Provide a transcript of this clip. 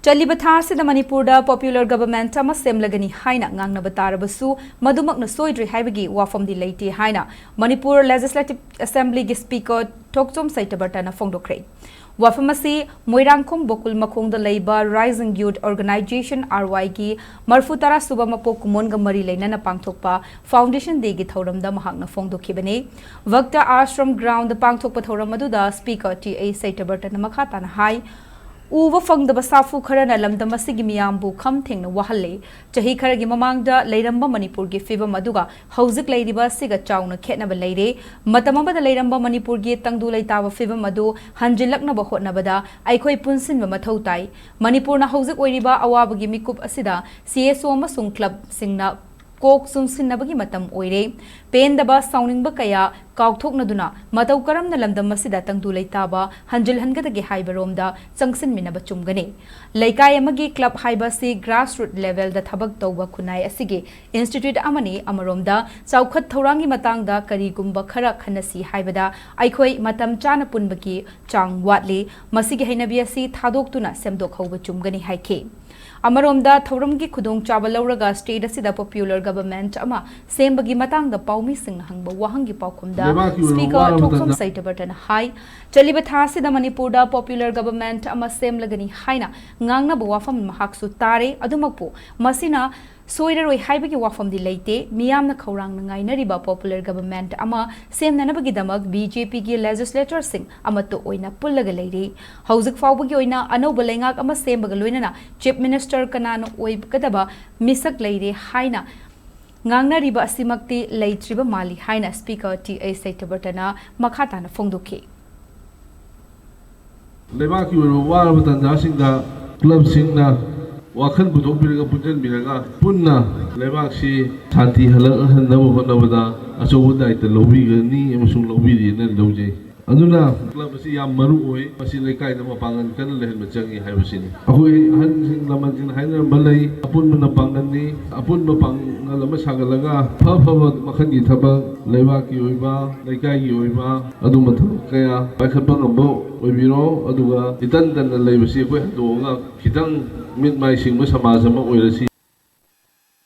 Chalibatha Sida Manipur popular government ama Semlagani Haina Ngangnarabasu Madumakna Soidre Haibadi wafam the Leite Haina Manipur Legislative Assembly Speaker Toksom Styabrata na Fongdokre. Wafamasi Moirangkom Bokul Makong the Labour Rising Youth Organization RY ki Marfutara Subamapo Kumonga Mari Lena Pangtokpa Foundation de Githoram da Mahagna Fongdokibane. Vakta Ashram Ground the Pangtokpa Thoramadu Speaker TA Styabrata na Makatan High. Uva fang the Basafu Karana Lam the Masigimiambu come thing Wahale, Chahikaragi Mamangda, Lairamba Manipur gi Fiva Maduga, Hauzik Lady Basiga Chowna Ketnaba Lady, Matamamba the Lairamba Manipur gi Tangdula Tawa Fiva Madu, Hanjilakna Bahot Nabada, Aikoi Punsin Matautai, Manipur na Hauzik Wiriba Awabagi Mikup Asida, CSO Masung Club Singna. Kok sumsin nabagi matam oire pen daba sounding ba kaya kaukthok na duna matau karam na lamdam masida tangdulai taba hanjil hangadagi haibarom da changsin minaba chumgani laikai amagi club haiba si grassroots level da thabak tawba khunai asigi institute amani amarom da chaukhat thorangi matang da karigumba khara khanasi haibada aikhoi matam chana punbaki chang watli masigi hainabi asi thadok tuna semdok hauba chumgani haike Amaromda Thoramgi Kudong Chabalauraga state asida popular government ama sembagi matang the Paumi Singh Hangba Wahangi Paukumda Speaker Toksom Styabrata High Chalibatha Sida Manipur popular government ama Semlagani Haina Ngangna Wafam Mahaksu Tare Adumapu Masina Soidre Haibagi wafam the Leite Miyamna Kaurang Ngangnariba popular government ama Sem Nanabagi Damag BJP gi legislator sing amato oina pullaga lady Hauzik Fawbagi oina Anobalengak ama Sembagaloina Chief Minister Kanano Oib Kadaba Misak Lady Haina Ngangnariba Simakti Leitriba Mali Haina Speaker TA Styabrata Makhatana Fongdoke Lebaki Warabatan Singa Club Singna Wakan Butok Biraga Pujan Biraga Punna Lebaksi Santi Halan Nabu Navada Asobuda the Lobby Ni Emusung Lobby and Loje. Aduna Club Siam Maru Masilaka Mapangan Kan Lehan Machangi Havasin. Ahoy Hansing Lamantin Haina Malay Apun Manapangani Apun Mapang Lamasagalaga Papa Makani Taba Levaki Oiba Lekai Oiba Adumata Kaya Bakapangabo Webiro Aduga Itan Labasi Doga Kitang Mid my sing was a mazama or